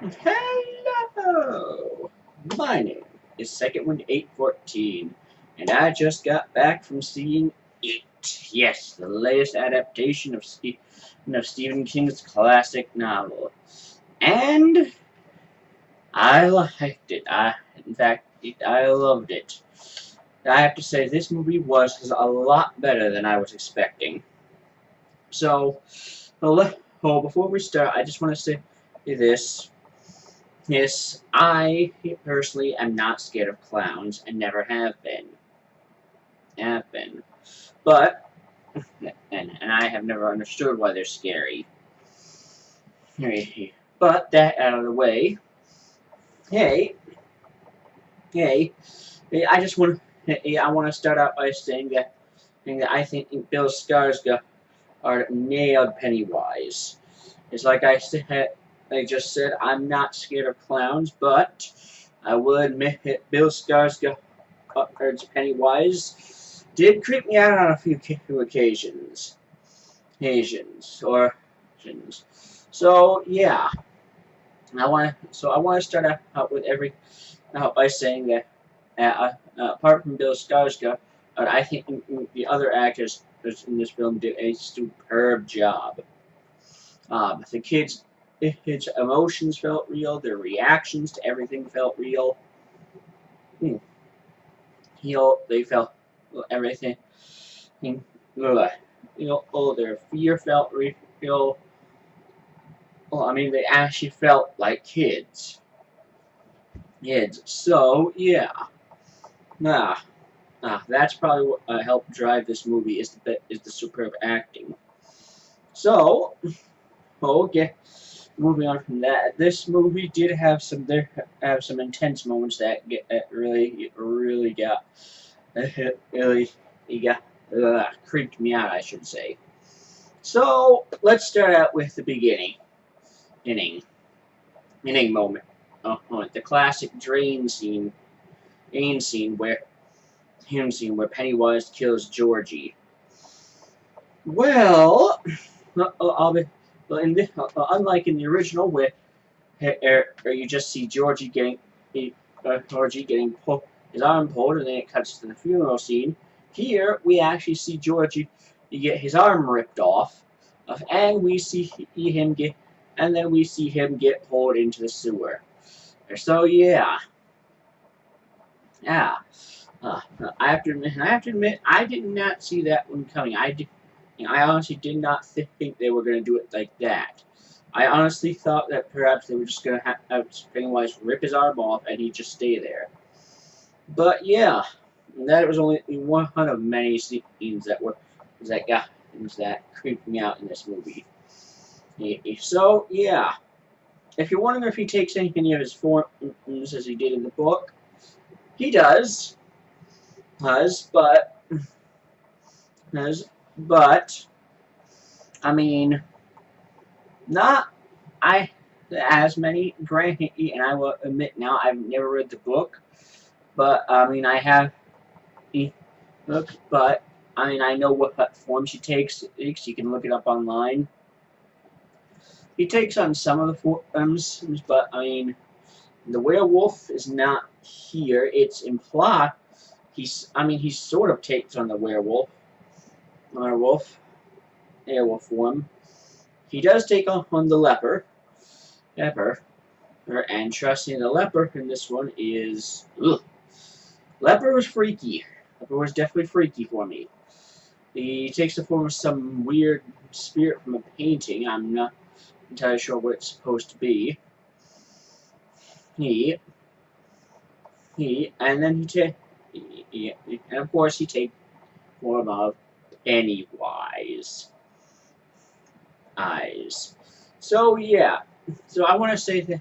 Hello! My name is Reelwind 814, and I just got back from seeing It. Yes, the latest adaptation of Stephen King's classic novel. And I liked it. In fact, I loved it. I have to say, this movie was a lot better than I was expecting. So, before we start, I just want to say this. Yes, I personally am not scared of clowns and never have been. Have been. But, and I have never understood why they're scary. But that out of the way, hey, hey, I just want I want to start out by saying that I think Bill Skarsgård are nailed Pennywise. It's like I just said, I'm not scared of clowns, but I will admit that Bill Skarsgård Pennywise did creep me out on a few occasions. Occasions. So yeah, I want to start out with out by saying that apart from Bill Skarsgård, I think the other actors in this film did a superb job. The kids' emotions felt real. Their reactions to everything felt real. Hmm. They felt everything. Their fear felt real. Well, I mean, they actually felt like kids. Kids. So yeah. Nah. That's probably what helped drive this movie is the superb acting. So, okay. Moving on from that, this movie did have some intense moments that really got really he got creeped me out, I should say. So let's start out with the beginning, inning, inning moment. The classic drain scene where Pennywise kills Georgie. Well, I'll be, well, unlike in the original where you just see Georgie getting his arm pulled, and then it cuts to the funeral scene. Here we actually see Georgie get his arm ripped off, and we see him get pulled into the sewer. So yeah, yeah. I have to admit, I did not see that one coming. I honestly did not think they were going to do it like that. I honestly thought that perhaps they were just going to have Pennywise rip his arm off and he'd just stay there. But yeah, that was only one of many scenes that creeped me out in this movie. So yeah, if you're wondering if he takes any of his forms as he did in the book, he does, but I mean, not I as many. Granted, and I will admit now I've never read the book, but I mean I have. But I mean I know what form she takes. You can look it up online. He takes on some of the forms, but I mean the werewolf is not here. It's implied. He sort of takes on the werewolf form. He does take on the leper, and trust me, the leper in this one is leper was freaky. Leper was definitely freaky for me. He takes the form of some weird spirit from a painting. I'm not entirely sure what it's supposed to be. And then and of course he takes form of Pennywise. Eyes. So yeah. So I want to say that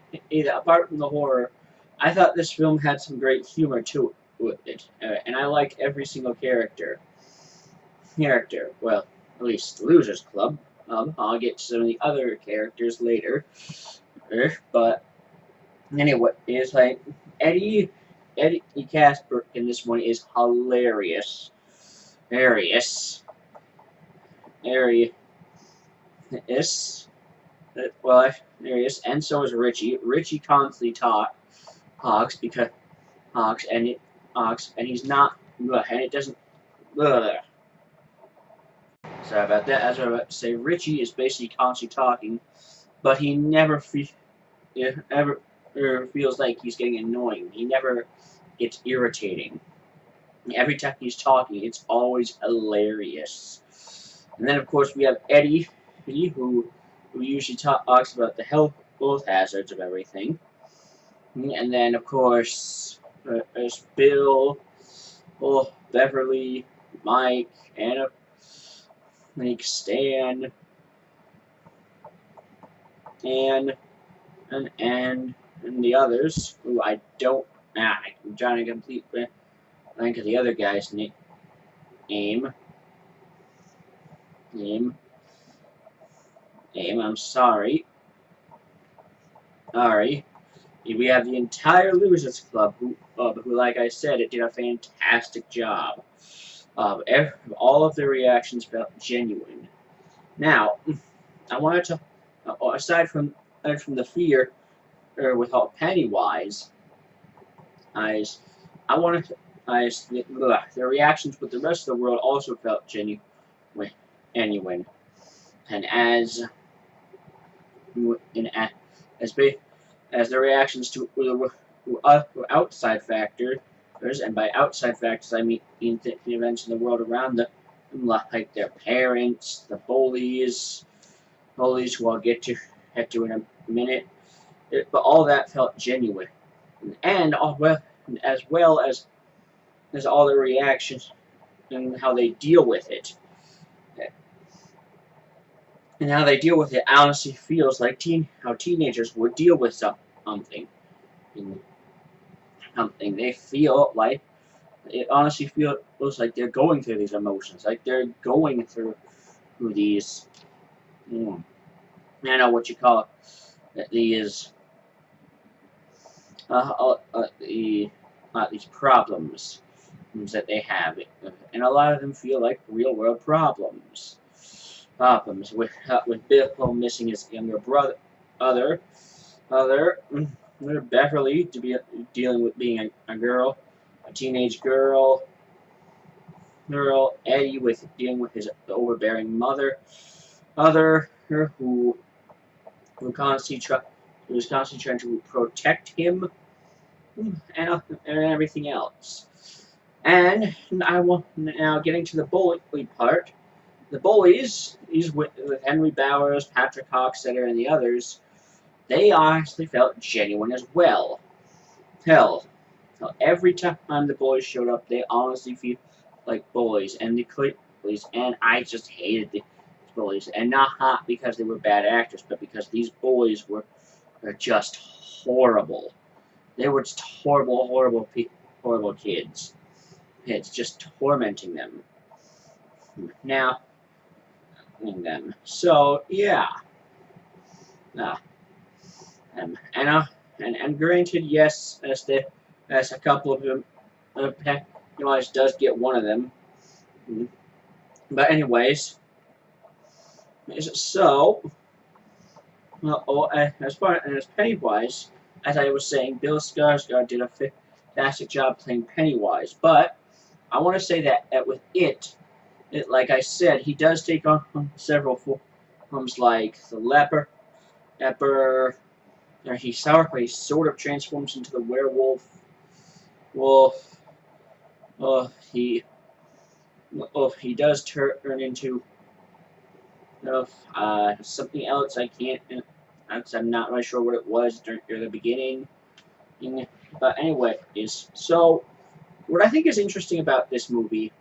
apart from the horror, I thought this film had some great humor to it, and I like every single character. Well, at least the Losers Club. I'll get to some of the other characters later. But anyway, it's like Eddie Casper in this one is hilarious. Hilarious. Hilarious. Well, There he is, and so is Richie. Richie constantly talks because talks, and he's not, and it doesn't. Ugh. Sorry about that. As I was about to say, Richie is basically constantly talking, but he never ever feels like he's getting annoying. He never gets irritating. Every time he's talking, it's always hilarious. And then, of course, we have Eddie, who usually talks about the health hazards of everything. And then, of course, there's Bill, Beverly, Mike, Anna, like Stan, and the others who I don't. I'm trying to complete blank of the other guy's name. I'm sorry. Sorry. We have the entire Losers Club, who, like I said, it did a fantastic job. All of the reactions felt genuine. Now, I wanted to, aside from the fear, with all Pennywise, I wanted to, the reactions with the rest of the world also felt genuine. And as the reactions to outside factors, and by outside factors I mean the events in the world around them, like their parents, the bullies who I'll get to in a minute. But all that felt genuine, and as well as all the reactions and how they deal with it. And how they deal with it honestly feels like how teenagers would deal with something. They feel like, it honestly feels like they're going through these emotions, like they're going through these, I don't know what you call it, these these problems that they have, and a lot of them feel like real world problems. With Bill missing his younger brother, Beverly to be dealing with being a girl, a teenage girl. Eddie with dealing with his overbearing mother, who was constantly trying to protect him, and everything else. And I want now getting to the bully part. The bullies, with Henry Bowers, Patrick Hockstetter, and the others, they honestly felt genuine as well. Hell, every time the bullies showed up, they honestly feel like bullies, and the bullies, and I just hated the bullies, and not because they were bad actors, but because these bullies were just horrible. They were just horrible kids. It's just tormenting them. Now, them. So yeah. And granted, yes, as a couple of them, Pennywise does get one of them. But anyways, so as far as Pennywise, as I was saying, Bill Skarsgård did a fantastic job playing Pennywise. But I want to say that with it, like I said, he does take on several forms, like the leper. He sort of transforms into the werewolf. He does turn into something else. I'm not really sure what it was during the beginning. But anyway, so what I think is interesting about this movie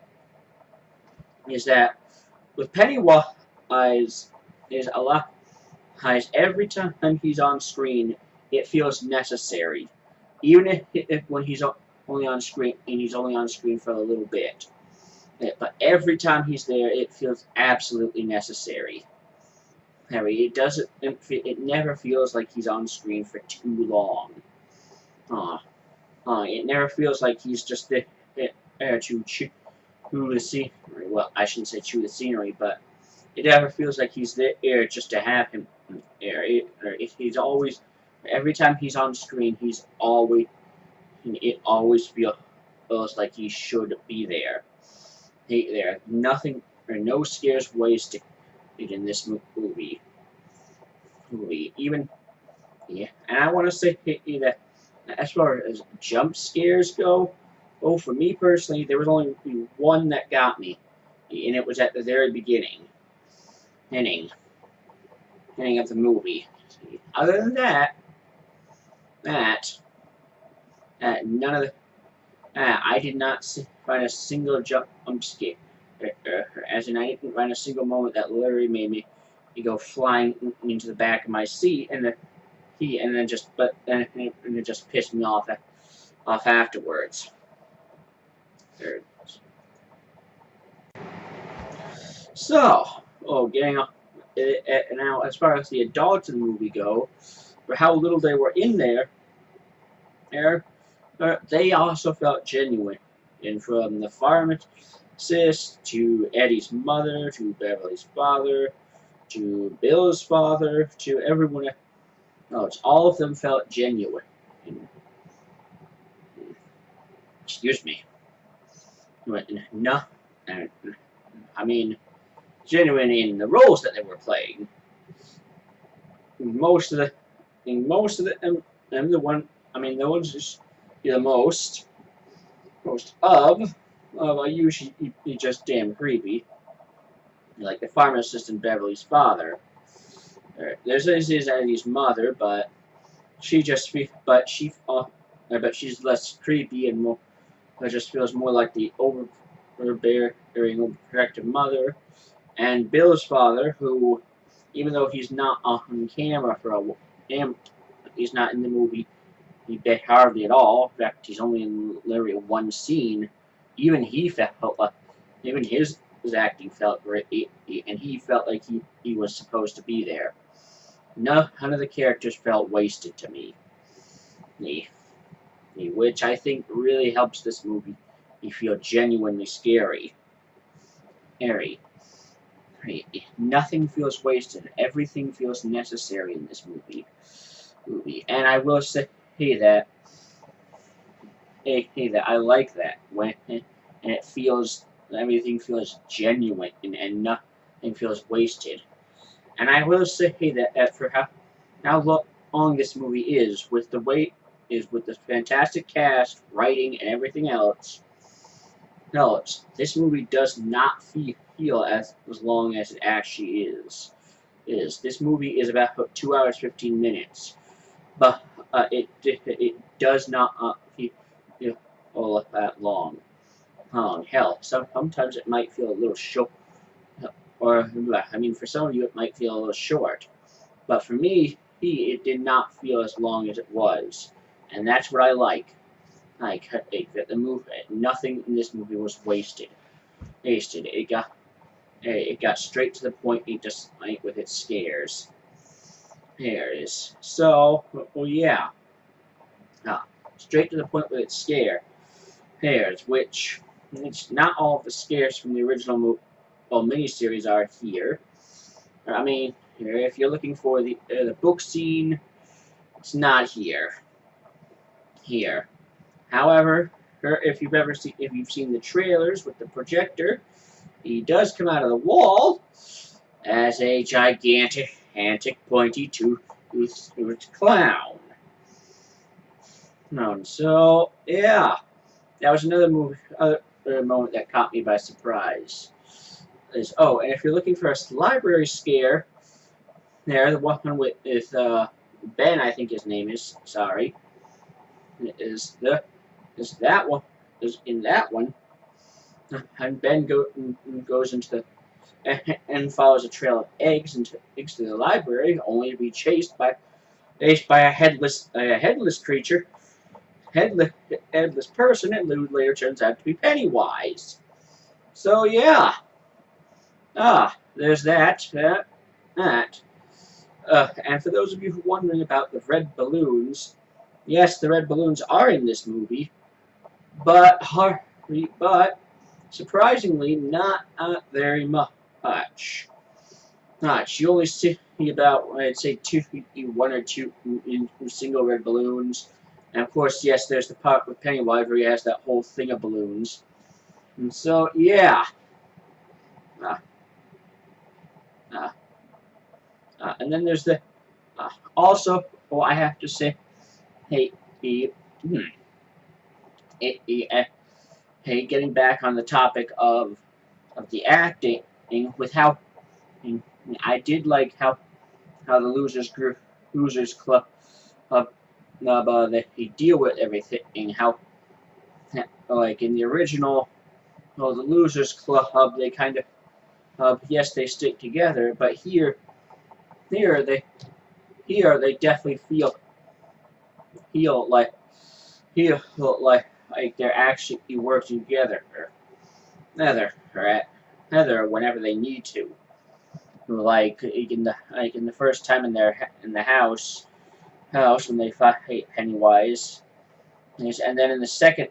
is that with Pennywise is a lot. Every time he's on screen, it feels necessary, even if when he's only on screen and he's only on screen for a little bit. But every time he's there, it feels absolutely necessary. It never feels like he's on screen for too long. It never feels like he's just there to chew the scenery. Well, I shouldn't say chew the scenery, but it never feels like he's there just to have him He's always, every time he's on screen, it always feels like he should be there. There, nothing or no scares wasted in this movie. Even, yeah, and I want to say that as far as jump scares go, oh, for me personally, there was only one that got me, and it was at the very inning, beginning of the movie. Other than that, none of the, I did not find a single jump scare. As in, I didn't find a single moment that literally made me go flying into the back of my seat, and then it just pissed me off afterwards. So, getting off. Now, as far as the adults in the movie go, for how little they were in there, they also felt genuine. And from the pharmacist to Eddie's mother to Beverly's father to Bill's father to everyone else, all of them felt genuine. And, excuse me. No, I mean, genuine in the roles that they were playing. Most of the, the one, I mean, the ones just the most of are usually just damn creepy. Like the pharmacist and Beverly's father. There's Eddie's mother, but she's less creepy and more. It just feels more like the overbearing, overprotective mother. And Bill's father, who, even though he's not on camera he's not in the movie. He bet hardly at all. In fact, he's only in literally one scene. Even he felt like, even his acting felt great, and he felt like he was supposed to be there. None of the characters felt wasted to me. Which I think really helps this movie feel genuinely scary. Nothing feels wasted. Everything feels necessary in this movie. And I will say that I like that when and everything feels genuine and nothing feels wasted. And I will say that for how long this movie is, with the fantastic cast, writing, and everything else, this movie does not feel as long as it actually is. This movie is about 2 hours 15 minutes, but it does not feel all that long. Hell, sometimes it might feel a little short, or I mean, for some of you it might feel a little short, but for me, it did not feel as long as it was, and that's what I like. That the movie, nothing in this movie was wasted. It got straight to the point. It just with its scares. There it is. So, yeah. Straight to the point with its scares, which not all of the scares from the original miniseries are here. I mean, if you're looking for the book scene, it's not here. However, if you've seen the trailers with the projector, he does come out of the wall as a gigantic, pointy-toothed clown. So yeah, that was another moment that caught me by surprise. And if you're looking for a library scare, the one with Ben, I think his name is. Sorry, is that one? Is in that one, and Ben goes into the and follows a trail of eggs into the library, only to be chased by a headless creature, headless person, and later turns out to be Pennywise. So yeah, there's that. And for those of you who are wondering about the red balloons, yes, the red balloons are in this movie, but surprisingly not very much. Not. You only see about, I'd say, one or two in single red balloons. And of course, yes, there's the part with Pennywise where he has that whole thing of balloons. And so, yeah. Uh, uh, and then there's the, also, well, I have to say, hey, he, hmm, hey, getting back on the topic of the acting, with how, I did like how the losers club, they deal with everything, how, like in the original, well, the losers club, they kind of, yes, they stick together, but here they, they definitely feel like, feel like they're actually working together whenever they need to. Like in the first time in the house when they fight Pennywise, and then in the second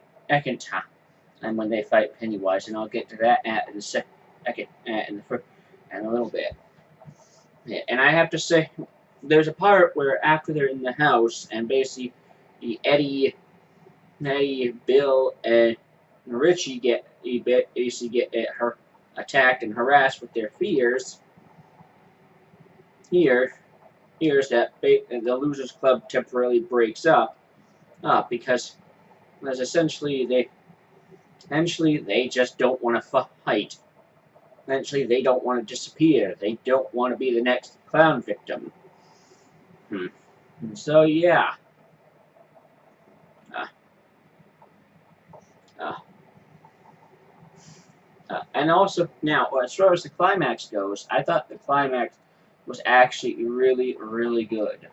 time, and when they fight Pennywise, and I'll get to that in the second, in the first, in a little bit. Yeah, and I have to say, there's a part where after they're in the house, and basically, Eddie, Bill, and Richie basically get her attacked and harassed with their fears. Here's that the Losers Club temporarily breaks up, because essentially they just don't want to fight. Eventually, they don't want to disappear. They don't want to be the next clown victim. So yeah. Uh, uh, and also, now, as far as the climax goes, I thought the climax was actually really, really good.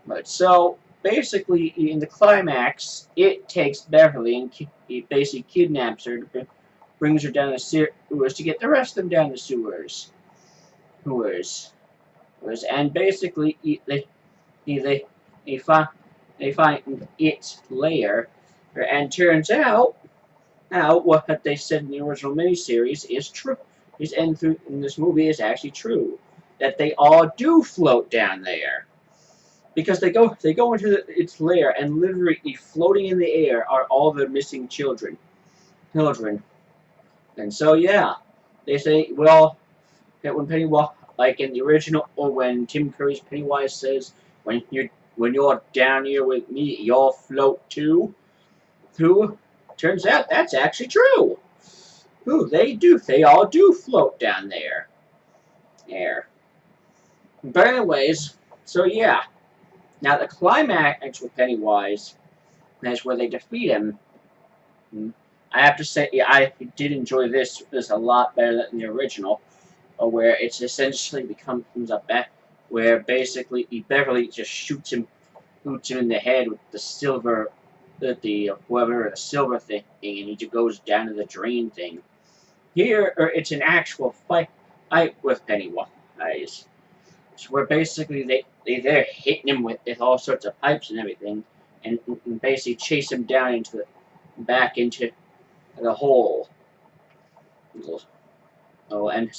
But so, basically, in the climax, it takes Beverly and it basically kidnaps her, brings her down the sewers to get the rest of them down the sewers. And basically, they, they find its lair, and turns out, now, what they said in the original miniseries is true. In this movie is actually true. That they all do float down there. Because they go into its lair, and literally floating in the air are all the missing children. And so, yeah. They say, well, that when Pennywise, like in the original, or when Tim Curry's Pennywise says, when you're down here with me, you'll float too. Turns out that's actually true. They all do float down there. But anyways, so yeah. Now the climax with Pennywise, that's where they defeat him. I have to say, yeah, I did enjoy this a lot better than the original, where it's essentially becomes a bet where basically Beverly just shoots him in the head with the silver, the silver thing, and he just goes down to the drain thing. Here, it's an actual fight with Pennywise, where basically they're hitting him with all sorts of pipes and everything, and basically chase him down back into the hole. Oh, and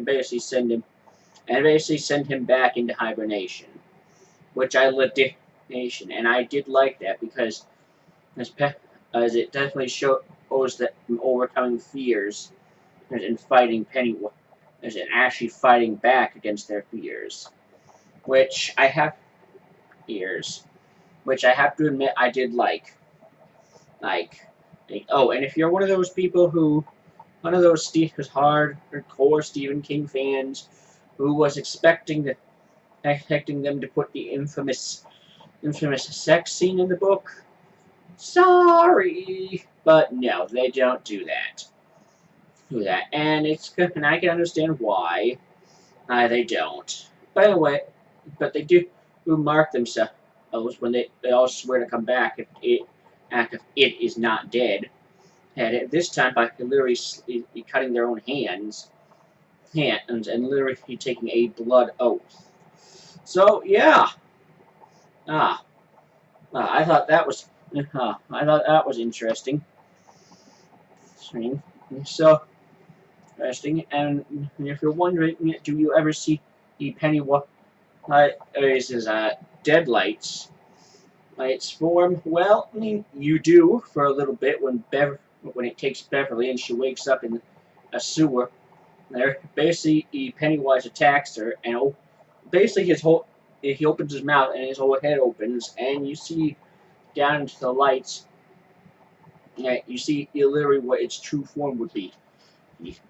basically send him back into hibernation, which I lived in, and I did like that because as it definitely shows that overcoming fears and fighting Pennywise and actually fighting back against their fears, which I have which I have to admit I did like. Oh, and if you're one of those people one of those hardcore Stephen King fans who was expecting them to put the infamous sex scene in the book, sorry, but no, they don't do that. And and I can understand why they don't. By the way, but they do mark themselves when they all swear to come back if it is not dead. And this time by literally cutting their own hands and literally taking a blood oath. So yeah, I thought that was interesting. So interesting. And if you're wondering, do you ever see Pennywise is deadlights. Lights form. Well, I mean, you do for a little bit when it takes Beverly and she wakes up in a sewer. There, basically, Pennywise attacks her, and basically he opens his mouth and his whole head opens, and you see down into the lights. You see literally what its true form would be.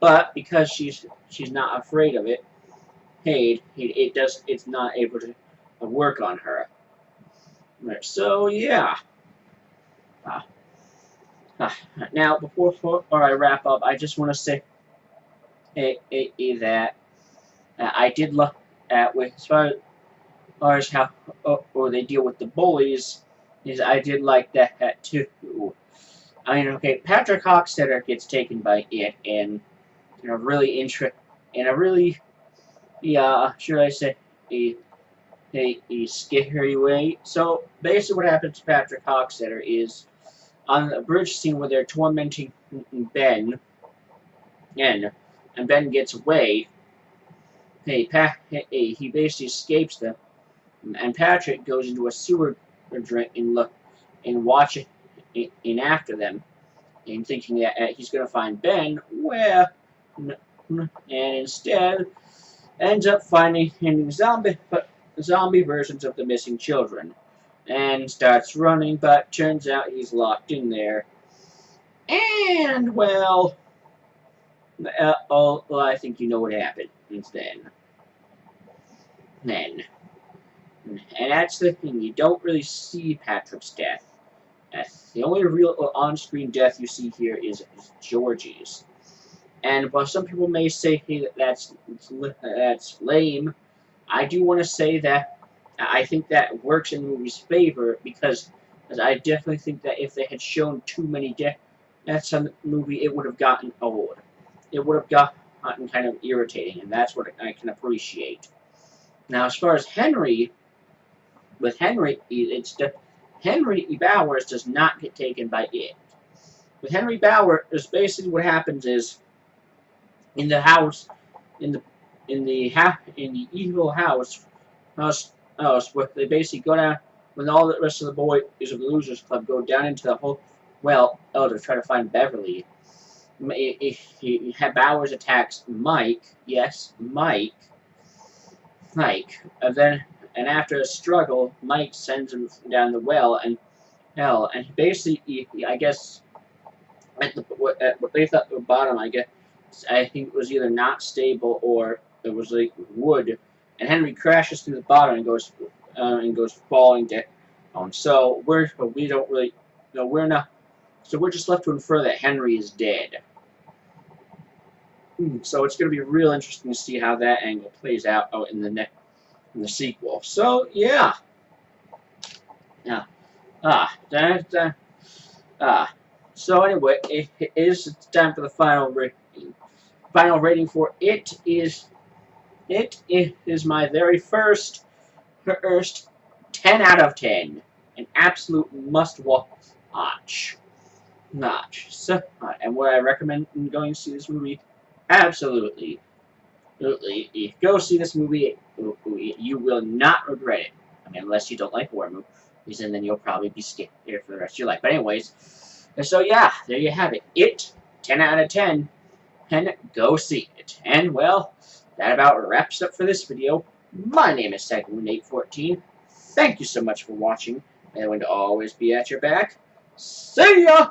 But because she's not afraid of it, hey, it's not able to work on her. So yeah. Uh, uh, Now before I wrap up, I just want to say that I did look at with as far as how or they deal with the bullies. Is I did like that too. I mean, okay, Patrick Hockstetter gets taken by it, and in a really yeah, should I say, a scary way. So basically, what happens to Patrick Hockstetter is on the bridge scene where they're tormenting Ben, and Ben gets away. He basically escapes them, and Patrick goes into a sewer drink and watch in after them, and thinking that he's going to find Ben. And instead ends up finding zombie versions of the missing children, and starts running, but turns out he's locked in there. And well, I think you know what happened then. And that's the thing, you don't really see Patrick's death. The only real on-screen death you see here is Georgie's. And while some people may say, hey, that's lame, I do want to say that I think that works in the movie's favor, because I definitely think that if they had shown too many deaths on the movie, it would have gotten old. It would have gotten kind of irritating, and that's what I can appreciate. Now, as far as Henry, Henry Bowers does not get taken by it. With Henry Bowers, basically what happens is in the house, in the evil house, where they basically go down when all the rest of the boys of the Losers Club go down into the whole to try to find Beverly. Bowers attacks Mike. Yes, Mike. And after a struggle, Mike sends him down the well and basically, I guess, at what they thought the bottom, I think it was either not stable or it was like wood, and Henry crashes through the bottom and goes falling down. So we're not. So we're just left to infer that Henry is dead. So it's going to be real interesting to see how that angle plays out in the sequel. So yeah. So anyway, it is time for the final rating. Final rating for it is my very first 10 out of 10. An absolute must-watch. So, and would I recommend going to see this movie? Absolutely. If you go see this movie, you will not regret it. I mean, unless you don't like horror movies, and then you'll probably be scared for the rest of your life. But anyways, so yeah, there you have it. It, 10 out of 10, and go see it. And well, that about wraps up for this video. My name is Reelwind 814. Thank you so much for watching. May the wind always be at your back. See ya!